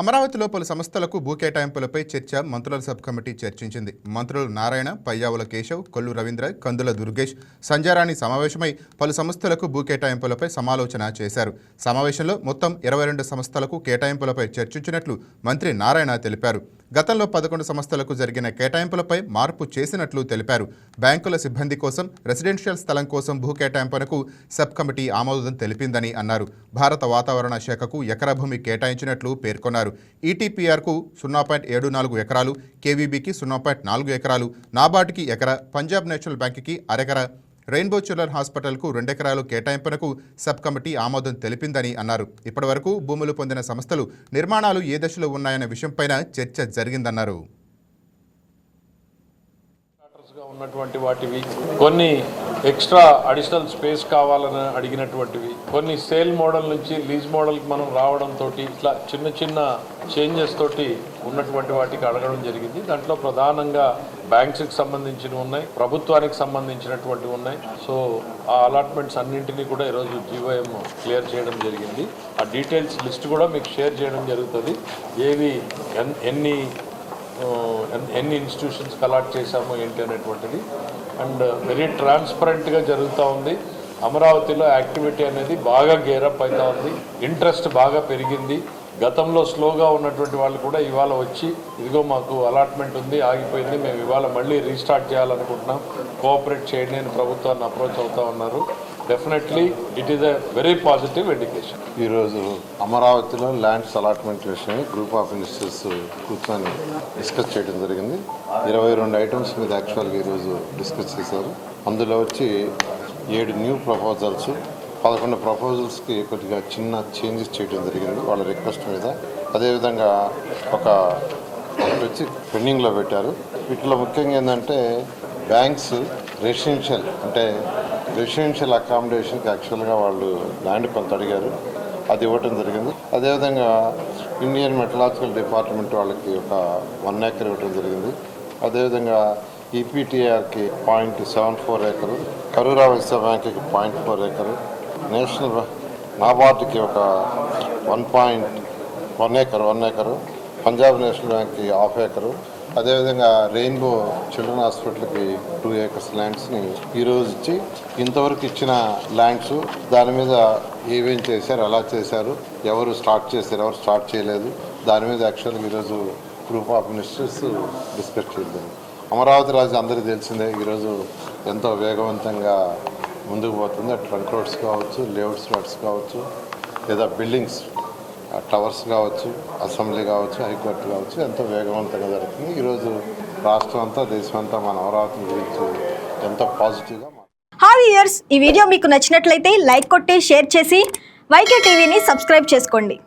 అమరావతిలో పలు సంస్థలకు భూ కేటాయింపులపై చర్చ మంత్రుల సబ్ కమిటీ చర్చించింది. మంత్రులు నారాయణ, పయ్యావుల కేశవ్, కొల్లు రవీంద్ర, కందుల దుర్గేష్, సంజారాణి సమావేశమై పలు సంస్థలకు భూ కేటాయింపులపై సమాలోచన చేశారు. సమావేశంలో మొత్తం 22 సంస్థలకు కేటాయింపులపై చర్చించినట్లు మంత్రి నారాయణ తెలిపారు. గతంలో 11 సంస్థలకు జరిగిన కేటాయింపులపై మార్పు చేసినట్లు తెలిపారు. బ్యాంకుల సిబ్బంది కోసం రెసిడెన్షియల్ స్థలం కోసం భూ కేటాయింపునకు సబ్ కమిటీ ఆమోదం తెలిపిందని అన్నారు. భారత వాతావరణ శాఖకు ఎకరా భూమి కేటాయించినట్లు పేర్కొన్నారు. ఈటీపీఆర్కు 0.74 ఎకరాలు, కేవీబీకి 0.4 ఎకరాలు, నాబార్డుకి ఎకరా, పంజాబ్ నేషనల్ బ్యాంకుకి అరెకరా, రెయిన్బో చిల్డ్రన్ హాస్పిటల్కు 2 ఎకరాలు కేటాయింపునకు సబ్ కమిటీ ఆమోదం తెలిపిందని అన్నారు. ఇప్పటివరకు భూములు పొందిన సంస్థలు నిర్మాణాలు ఏ దశలో ఉన్నాయన్న విషయంపైన చర్చ జరిగిందన్నారు. ఉన్నటువంటి వాటివి, కొన్ని ఎక్స్ట్రా అడిషనల్ స్పేస్ కావాలని అడిగినటువంటివి, కొన్ని సేల్ మోడల్ నుంచి లీజ్ మోడల్కి మనం రావడంతో ఇట్లా చిన్న చిన్న చేంజెస్ తోటి ఉన్నటువంటి వాటికి అడగడం జరిగింది. దాంట్లో ప్రధానంగా బ్యాంక్స్కి సంబంధించినవి ఉన్నాయి, ప్రభుత్వానికి సంబంధించినటువంటివి ఉన్నాయి. సో ఆ అలాట్మెంట్స్ అన్నింటినీ కూడా ఈరోజు జీవోఎం క్లియర్ చేయడం జరిగింది. ఆ డీటెయిల్స్ లిస్ట్ కూడా మీకు షేర్ చేయడం జరుగుతుంది. ఏవి ఎన్ని ఇన్స్టిట్యూషన్స్కి అలాట్ చేశామో ఏంటి అనేటువంటిది. అండ్ వెరీ ట్రాన్స్పరెంట్గా జరుగుతూ ఉంది. అమరావతిలో యాక్టివిటీ అనేది బాగా గేరప్ అవుతూ ఉంది. ఇంట్రెస్ట్ బాగా పెరిగింది. గతంలో స్లోగా ఉన్నటువంటి వాళ్ళు కూడా ఇవాళ వచ్చి ఇదిగో మాకు అలాట్మెంట్ ఉంది, ఆగిపోయింది, మేము ఇవాళ మళ్ళీ రీస్టార్ట్ చేయాలనుకుంటున్నాం, కోఆపరేట్ చేయండి అని ప్రభుత్వాన్ని అప్రోచ్ అవుతూ ఉన్నారు. Definitely it is a very positive indication. ఈరోజు అమరావతిలో ల్యాండ్స్ అలాట్మెంట్ విషయమై గ్రూప్ ఆఫ్ మినిస్టర్స్ కూర్చొని డిస్కస్ చేయడం జరిగింది. 22 ఐటమ్స్ మీద యాక్చువల్గా ఈరోజు డిస్కస్ చేశారు. అందులో వచ్చి 7 న్యూ ప్రపోజల్స్, 11 ప్రపోజల్స్కి కొద్దిగా చిన్న చేంజెస్ చేయడం జరిగింది వాళ్ళ రిక్వెస్ట్ మీద. అదేవిధంగా ఒకటి వచ్చి పెండింగ్లో పెట్టారు. వీటిలో ముఖ్యంగా ఏంటంటే బ్యాంక్స్ రెసిడెన్షియల్ అకామిడేషన్కి యాక్చువల్గా వాళ్ళు ల్యాండ్ కొంత అడిగారు, అది ఇవ్వటం జరిగింది. అదేవిధంగా ఇండియన్ మెటలాజికల్ డిపార్ట్మెంట్ వాళ్ళకి ఒక 1 acre ఇవ్వటం జరిగింది. అదేవిధంగా ఈపీటీఆర్కి 0.74 acre, కరూరా వైశ్య బ్యాంక్కి 0.4 acre, నేషనల్ నాబార్డుకి ఒక 1 acre, పంజాబ్ నేషనల్ బ్యాంక్కి 1/2 acre, అదేవిధంగా రెయిన్బో చిల్డ్రన్ హాస్పిటల్కి 2 acres ల్యాండ్స్ని ఈరోజు ఇచ్చి ఇంతవరకు ఇచ్చిన ల్యాండ్స్ దాని మీద ఏమేం చేశారు, ఎలా చేశారు, ఎవరు స్టార్ట్ చేశారు, ఎవరు స్టార్ట్ చేయలేదు, దాని మీద యాక్చువల్గా ఈరోజు గ్రూప్ ఆఫ్ మినిస్టర్స్ డిస్కస్ చేద్దాం. అమరావతి రాజు అందరికీ తెలిసిందే ఈరోజు ఎంతో వేగవంతంగా ముందుకు పోతుంది. ట్రంక్ రోడ్స్ కావచ్చు, లేఅవుట్స్ రోడ్స్ కావచ్చు, లేదా బిల్డింగ్స్ టవర్స్ కావచ్చు, అసెంబ్లీ కావచ్చు, హైకోర్టు కావచ్చు, ఎంతో వేగవంతంగా జరుగుతుంది. ఈరోజు రాష్ట్రం అంతా, దేశం అంతా మన అమరావతి గురించి ఎంతో పాజిటివ్గా. హాయ్ వ్యూయర్స్, ఈ వీడియో మీకు నచ్చినట్లయితే లైక్ కొట్టి షేర్ చేసి వైకే టీవీని సబ్స్క్రైబ్ చేసుకోండి.